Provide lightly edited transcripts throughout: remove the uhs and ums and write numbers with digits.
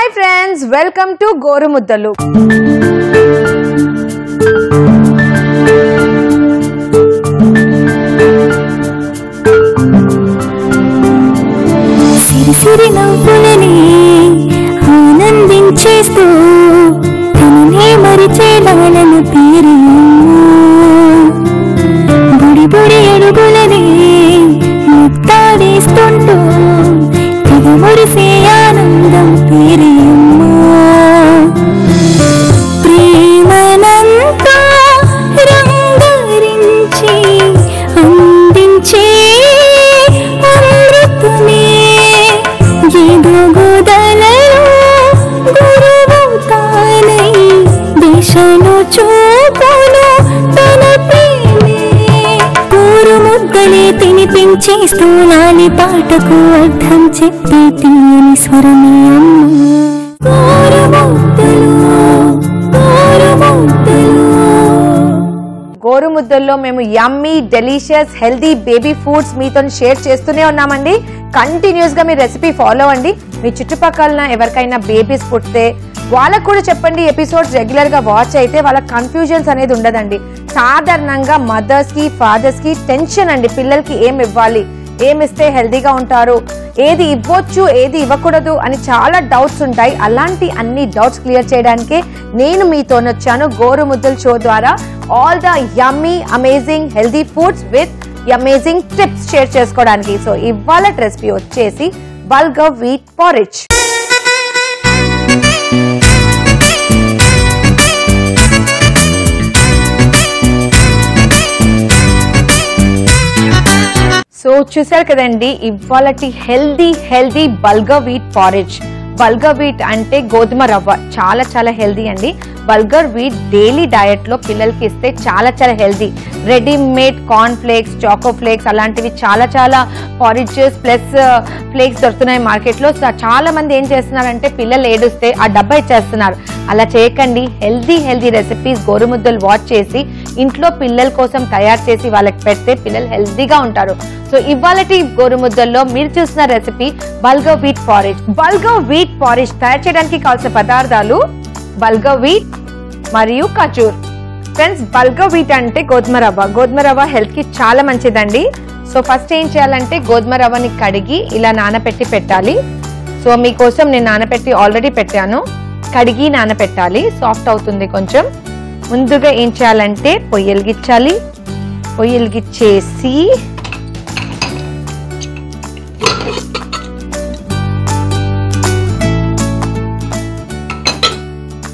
Hi friends, welcome to Gorumuddalu. సిరి నవ్వులని ఆనందించేస్తూ తననే మరిచేలాలను తీరు బుడి బుడి అడుగులని ముత్తాడేస్తుంటూ తెగ మురిసే ఆనందం తీరు ప్రేమనంతా రంగరించి అందించే అమృతమే ఏదో గోదాలలో గురువు తానై దిశను చూపును తన ప్రేమే గోరుముద్దలే తినిపించేస్తూ నాని పాటకు అర్థం చెప్పే తీయని స్వరమే గోరుముద్దల్లో మేము యమ్మీ డెలిషియస్ హెల్దీ బేబీ ఫుడ్స్ మీతో షేర్ చేస్తూనే ఉన్నామండి. కంటిన్యూస్ గా మీ రెసిపీ ఫాలో అవ్వండి. మీ చుట్టుపక్కల ఎవరికైనా బేబీస్ పుట్టితే వాళ్ళకు కూడా చెప్పండి. ఎపిసోడ్స్ రెగ్యులర్ గా వాచ్ అయితే వాళ్ళ కన్ఫ్యూజన్స్ అనేది ఉండదండి. సాధారణంగా మదర్స్ కి ఫాదర్స్ కి టెన్షన్ అండి, పిల్లలకి ఏం ఇవ్వాలి, ఏమిస్తే హెల్దీగా ఉంటారు, ఏది ఇవ్వచ్చు ఏది ఇవ్వకూడదు అని చాలా డౌట్స్ ఉంటాయి. అలాంటి అన్ని డౌట్స్ క్లియర్ చేయడానికే నేను మీతో వచ్చాను గోరుముద్దల షో ద్వారా. All the yummy amazing healthy foods with amazing tips share చేసుకోవడానికి. సో ఇవాళ రెసిపీ వచ్చేసి బల్గర్ వీట్ పారిజ్. సో చూసారు కదండి, ఇవాళటి healthy bulgur wheat porridge. Bulgur wheat అంటే గోధుమ రవ్వ, చాలా చాలా హెల్దీ అండి. బల్గర్ వీట్ డైలీ డయట్ లో పిల్లలకి ఇస్తే చాలా చాలా healthy. Readymade corn flakes, choco flakes అలాంటివి చాలా చాలా పారిజెస్ ప్లస్ ఫ్లేక్స్ దొరుకుతున్నాయి మార్కెట్ లో. చాలా మంది ఏం చేస్తున్నారంటే పిల్లలు ఏడుస్తే ఆ డబ్బా ఇచ్చేస్తున్నారు. అలా చేయకండి. హెల్దీ రెసిపీస్ గోరుముద్దలు వాచ్ చేసి ఇంట్లో పిల్లల కోసం తయారు చేసి వాళ్ళకి పెడితే పిల్లలు హెల్దీగా ఉంటారు. సో ఇవాళటి గోరుముద్దల్లో మీరు చూసిన recipe bulgur wheat porridge. Bulgur wheat porridge తయారు చేయడానికి కావాల్సిన పదార్థాలు బల్గర్ వీట్ మరియు ఖజూర్. ఫ్రెండ్స్, బల్గర్ వీట్ అంటే గోధుమ రవ్వ. గోధుమ రవ్వ హెల్త్ కి చాలా మంచిదండి. సో ఫస్ట్ ఏం చేయాలంటే గోధుమ రవ్వని కడిగి ఇలా నానబెట్టి పెట్టాలి. సో మీకోసం నేను నానబెట్టి ఆల్రెడీ పెట్టాను. కడిగి నానబెట్టాలి, సాఫ్ట్ అవుతుంది కొంచెం. ముందుగా ఏం చేయాలంటే పొయ్యి వెలిగించాలి.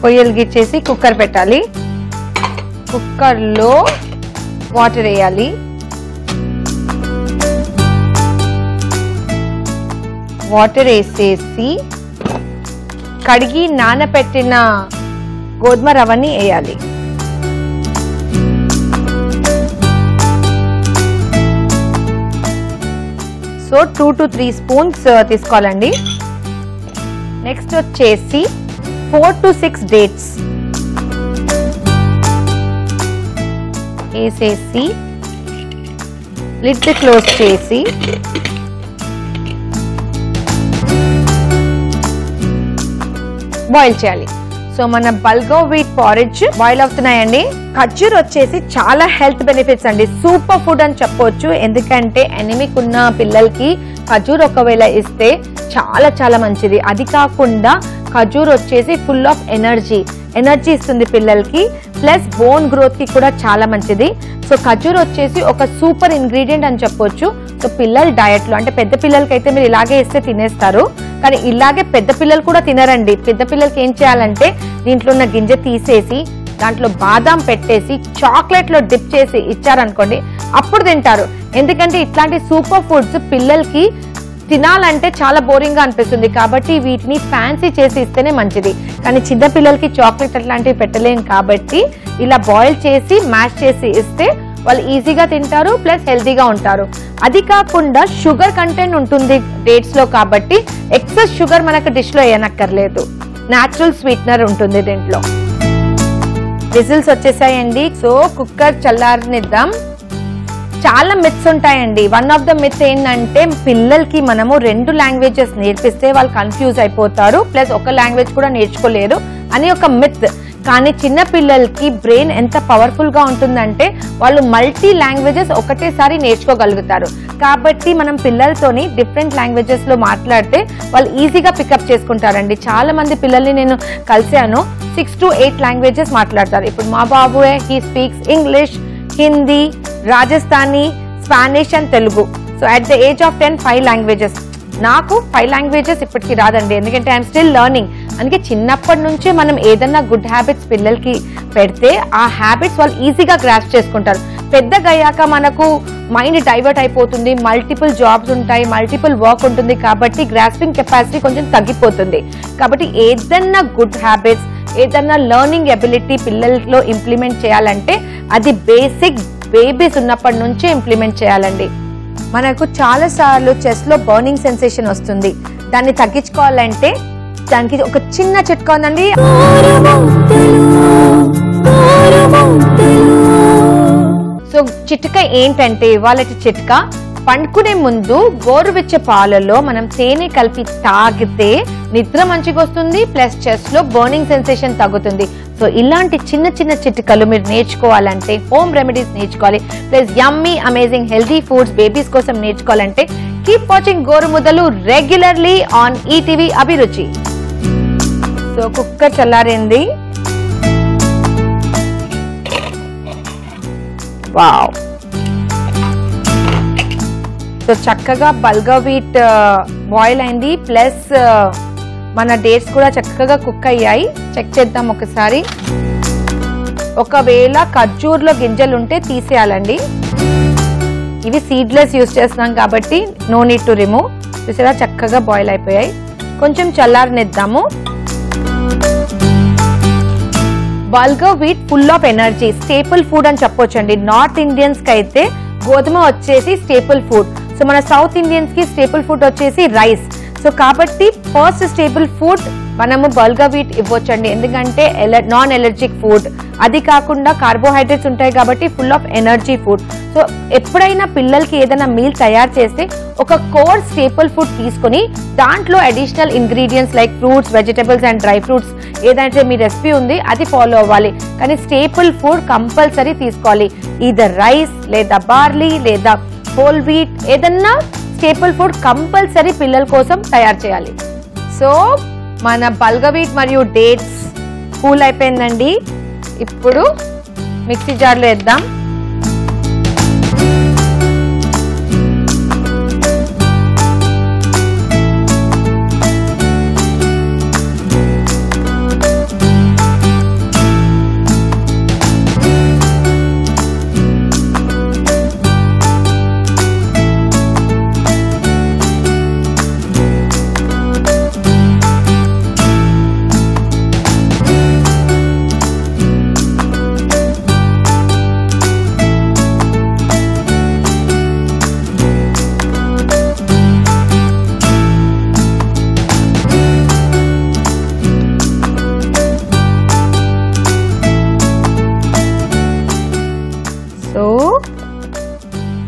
పొయ్యి వెలిగించేసి కుక్కర్ పెట్టాలి. కుక్కర్లో వాటర్ వేయాలి. వాటర్ వేసేసి కడిగి నానబెట్టిన గోధుమ రవ్వని వేయాలి. సో 2 to 3 స్పూన్స్ తీసుకోవాలండి. నెక్స్ట్ వచ్చేసి 4 to 6 డేట్స్ వేసేసి లిడ్ క్లోజ్ చేసి బాయిల్ చేయాలి. సో మన బల్గర్ వీట్ పారిజ్ బాయిల్ అవుతున్నాయండి. ఖజూర్ వచ్చేసి చాలా హెల్త్ బెనిఫిట్స్ అండి, సూపర్ ఫుడ్ అని చెప్పొచ్చు. ఎందుకంటే ఎనిమిక్ ఉన్న పిల్లలకి ఖజూర్ ఒకవేళ ఇస్తే చాలా చాలా మంచిది. అది కాకుండా ఖజూర్ వచ్చేసి ఫుల్ ఆఫ్ ఎనర్జీ ఇస్తుంది పిల్లలకి, ప్లస్ బోన్ గ్రోత్ కి కూడా చాలా మంచిది. సో ఖజూర్ వచ్చేసి ఒక సూపర్ ఇంగ్రీడియంట్ అని చెప్పొచ్చు. సో పిల్లల డయట్ లో అంటే పెద్ద పిల్లలకి అయితే మీరు ఇలాగే ఇస్తే తినేస్తారు, కానీ ఇలాగే పెద్ద పిల్లలు కూడా తినరండి. పెద్ద పిల్లలకి ఏం చేయాలంటే దీంట్లో ఉన్న గింజ తీసేసి దాంట్లో బాదాం పెట్టేసి చాక్లెట్ లో డిప్ చేసి ఇచ్చారనుకోండి, అప్పుడు తింటారు. ఎందుకంటే ఇట్లాంటి సూపర్ ఫుడ్స్ పిల్లలకి తినాలంటే చాలా బోరింగ్ గా అనిపిస్తుంది. కాబట్టి వీటిని ఫ్యాన్సీ చేసి ఇస్తేనే మంచిది. కానీ చిన్న పిల్లలకి చాక్లెట్ అట్లాంటివి పెట్టలేం కాబట్టి ఇలా బాయిల్ చేసి మ్యాష్ చేసి ఇస్తే వాళ్ళు ఈజీగా తింటారు, ప్లస్ హెల్తీగా ఉంటారు. అది కాకుండా షుగర్ కంటెంట్ ఉంటుంది డేట్స్ లో కాబట్టి ఎక్సెస్ షుగర్ మనకు డిష్ లో వేయనక్కర్లేదు. న్యాచురల్ స్వీట్నర్ ఉంటుంది దీంట్లో. విజిల్స్ వచ్చేసాయండి. సో కుక్కర్ చల్లారనిద్దాం. చాలా మిత్స్ ఉంటాయండి. వన్ ఆఫ్ ద మిత్ ఏంటంటే పిల్లలకి మనము 2 లాంగ్వేజెస్ నేర్పిస్తే వాళ్ళు కన్ఫ్యూజ్ అయిపోతారు, ప్లస్ ఒక లాంగ్వేజ్ కూడా నేర్చుకోలేరు అని ఒక మిత్. కానీ చిన్న పిల్లలకి బ్రెయిన్ ఎంత పవర్ఫుల్ గా ఉంటుందంటే వాళ్ళు మల్టీ లాంగ్వేజెస్ ఒకటేసారి నేర్చుకోగలుగుతారు. కాబట్టి మనం పిల్లలతోని డిఫరెంట్ లాంగ్వేజెస్ లో మాట్లాడితే వాళ్ళు ఈజీగా పికప్ చేసుకుంటారండి. చాలా మంది పిల్లల్ని నేను కలిసాను, 6 to 8 లాంగ్వేజెస్ మాట్లాడతారు. ఇప్పుడు మా బాబుయే he speaks English, Hindi, Rajasthani, Spanish and Telugu. So at the age of 10 5 languages. నాకు 5 లాంగ్వేజెస్ ఇప్పటికి రాదండి, ఎందుకంటే ఐఎమ్ స్టిల్ లెర్నింగ్. అందుకే చిన్నప్పటి నుంచే మనం ఏదన్నా గుడ్ హ్యాబిట్స్ పిల్లలకి పెడితే ఆ హ్యాబిట్స్ వాళ్ళు ఈజీగా గ్రాస్ప్ చేసుకుంటారు. పెద్దగా అయ్యాక మనకు మైండ్ డైవర్ట్ అయిపోతుంది, మల్టిపుల్ జాబ్స్ ఉంటాయి, మల్టిపుల్ వర్క్ ఉంటుంది, కాబట్టి గ్రాస్పింగ్ కెపాసిటీ కొంచెం తగ్గిపోతుంది. కాబట్టి ఏదన్నా గుడ్ హ్యాబిట్స్, ఏదన్నా లెర్నింగ్ ఎబిలిటీ పిల్లల్లో ఇంప్లిమెంట్ చేయాలంటే అది బేసిక్ బేబీస్ ఉన్నప్పటి నుంచే ఇంప్లిమెంట్ చేయాలండి. మనకు చాలా సార్లు చెస్ట్ లో బర్నింగ్ సెన్సేషన్ వస్తుంది, దాన్ని తగ్గించుకోవాలంటే దానికి ఒక చిన్న చిట్కా ఉందండి. సో చిట్కా ఏంటంటే వాళ్ళకి చిట్కా పండుకునే ముందు గోరువెచ్చ పాలలో మనం తేనె కలిపి తాగితే నిద్ర మంచిగా వస్తుంది, ప్లస్ చెస్ట్ లో బర్నింగ్ సెన్సేషన్ తగ్గుతుంది. సో ఇలాంటి చిన్న చిన్న చిట్కాలు మీరు నేర్చుకోవాలంటే, హోమ్ రెమెడీస్ నేర్చుకోవాలి, plus yummy amazing healthy foods babies కోసం నేర్చుకోవాలంటే keep watching Gorumuddalu regularly on ETV Abhiruchi. So cooker చల్లారింది. వావ్. సో చక్కగా బల్గా వీట్ బాయిల్ అయింది, ప్లస్ మన డేట్స్ కూడా చక్కగా కుక్ అయ్యాయి. చెక్ చేద్దాం ఒకసారి. ఒకవేళ ఖర్జూర్లో గింజలు ఉంటే తీసేయాలండి. ఇవి సీడ్లెస్ యూస్ చేస్తున్నాం కాబట్టి నో నీడ్ టు రిమూవ్. చూసారా చక్కగా బాయిల్ అయిపోయాయి. కొంచెం చల్లారనిద్దాము. Bulgur wheat full of energy, staple food అని చెప్పొచ్చండి. నార్త్ ఇండియన్స్ కి అయితే గోధుమ వచ్చేసి స్టేపుల్ ఫుడ్. సో మన సౌత్ ఇండియన్స్ కి స్టేపుల్ ఫుడ్ వచ్చేసి రైస్. సో కాబట్టి ఫస్ట్ స్టేబుల్ ఫుడ్ మనము బల్గర్ వీట్ ఇవ్వచ్చండి, ఎందుకంటే నాన్ ఎలర్జిక్ ఫుడ్. అది కాకుండా కార్బోహైడ్రేట్స్ ఉంటాయి కాబట్టి full of energy food. So ఎప్పుడైనా పిల్లలకి ఏదైనా మీల్ తయారు చేస్తే ఒక కోర్ స్టేపుల్ ఫుడ్ తీసుకుని దాంట్లో additional ingredients like fruits, vegetables and dry fruits ఏదైతే మీ రెసిపీ ఉంది అది ఫాలో అవ్వాలి. కానీ స్టేపుల్ ఫుడ్ కంపల్సరీ తీసుకోవాలి. ఈదర్ రైస్ లేదా బార్లీ లేదా హోల్ వీట్, ఏదన్నా స్టేపుల్ ఫుడ్ కంపల్సరీ పిల్లల కోసం తయారు చేయాలి. సో మన బల్గర్ వీట్ మరియు డేట్స్ కూల్ అయిపోయిందండి. ఇప్పుడు మిక్సీ జార్లో వేద్దాం.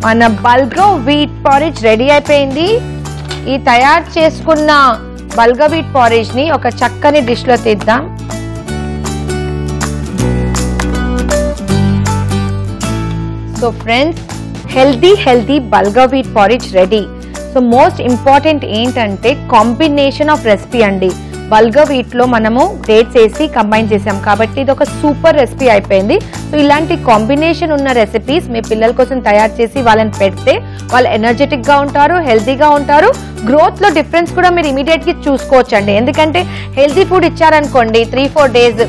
మన బల్గర్ వీట్ పారేజ్ రెడీ అయిపోయింది. ఈ తయారు చేసుకున్న బల్గర్ వీట్ పారేజ్ ని ఒక చక్కని డిష్ లో తీద్దాం. So friends, healthy bulgur wheat porridge ready. So most important ఏంటంటే కాంబినేషన్ ఆఫ్ రెసిపీ అండి. బల్గర్ వీట్ లో మనము డేట్స్ వేసి కంబైన్ చేసాం కాబట్టి ఇది ఒక సూపర్ రెసిపీ అయిపోయింది. సో ఇలాంటి కాంబినేషన్ ఉన్న రెసిపీస్ మీ పిల్లల కోసం తయారు చేసి వాళ్ళని పెడితే వాళ్ళు ఎనర్జెటిక్ గా ఉంటారు, హెల్దీగా ఉంటారు. గ్రోత్ లో డిఫరెన్స్ కూడా మీరు ఇమీడియట్ గా చూసుకోవచ్చండి. ఎందుకంటే హెల్దీ ఫుడ్ ఇచ్చారనుకోండి 3-4 days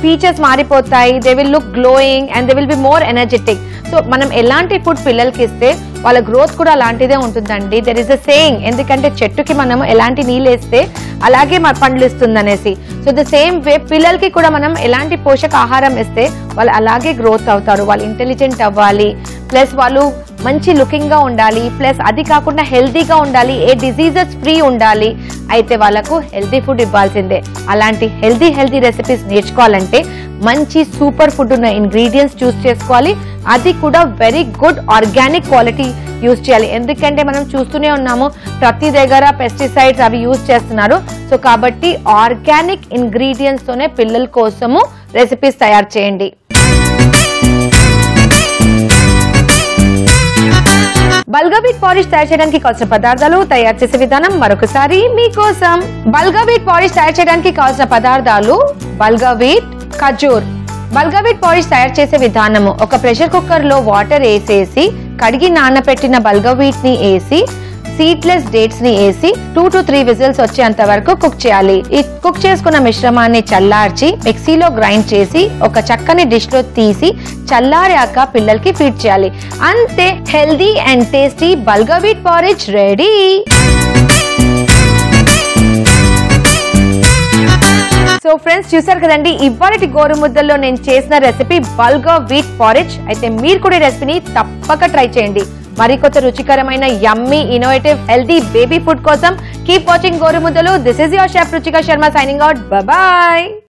ఫీచర్స్ మారిపోతాయి, they will look glowing and they will be more energetic. So మనం ఎలాంటి ఫుడ్ పిల్లలకి ఇస్తే వాళ్ళ గ్రోత్ కూడా అలాంటిదే ఉంటుందండి. దెర్ ఇస్ అ సేయింగ్, ఎందుకంటే చెట్టుకి మనం ఎలాంటి నీళ్ళు వేస్తే అలాగే పండ్లు ఇస్తుంది అనేసి. సో ద సేమ్ వే పిల్లలకి కూడా మనం ఎలాంటి పోషక ఆహారం ఇస్తే వాళ్ళు అలాగే గ్రోత్ అవుతారు. వాళ్ళు ఇంటెలిజెంట్ అవ్వాలి, ప్లస్ వాళ్ళు మంచి లుకింగ్ గా ఉండాలి, ప్లస్ అది కాకుండా హెల్తీగా ఉండాలి, ఏ డిజీజెస్ ఫ్రీ ఉండాలి, అయితే వాళ్ళకు హెల్తీ ఫుడ్ ఇవ్వాల్సిందే. అలాంటి హెల్తీ రెసిపీస్ నేర్చుకోవాలంటే మంచి సూపర్ ఫుడ్ ఉన్న ఇంగ్రీడియంట్స్ చూస్ చేసుకోవాలి, అది కూడా very good organic quality use చేయాలి. ఎందుకంటే మనం చూస్తూనే ఉన్నాము ప్రతి దగ్గర పెస్టిసైడ్స్ అవి యూజ్ చేస్తున్నారు. సో కాబట్టి ఆర్గానిక్ ఇంగ్రీడియంట్స్ తోనే పిల్లల కోసము రెసిపీస్ తయారు చేయండి. బల్గా వీట్ పారిష్ తయారు చేయడానికి కావాల్సిన పదార్థాలు, తయారు చేసే విధానం మరొకసారి మీకోసం. బల్గా వీట్ పారిష్ తయారు చేయడానికి కావాల్సిన పదార్థాలు బల్గా వీట్, ఖజూర్. బల్గా వీట్ పారిష్ తయారు చేసే విధానము: ఒక ప్రెషర్ కుక్కర్ లో వాటర్ వేసేసి కడిగి నానబెట్టిన బల్గా వీట్ ని వేసి సీడ్లెస్ డేట్స్ ని వేసి 2 to 3 విజిల్స్ వచ్చేంత వరకు కుక్ చేయాలి. ఈ కుక్ చేసుకున్న మిశ్రమాన్ని చల్లార్చి మిక్సీలో గ్రైండ్ చేసి ఒక చక్కని డిష్ లో తీసి చల్లారాక పిల్లలకి ఫీడ్ చేయాలి. అంతే, healthy and tasty bulgur wheat porridge ready. So friends, చూసారు కదండి ఇవాళటి గోరుముద్దల్లో నేను చేసిన రెసిపీ బల్గా వీట్ పారిష్. అయితే మీరు కూడా ఈ రెసిపీని తప్పక ట్రై చేయండి. మరికొత్త రుచికరమైన yummy innovative healthy baby food కోసం కీప్ వాచింగ్ గోరుముద్దలు. This is your chef Ruchika Sharma signing out. Bye bye.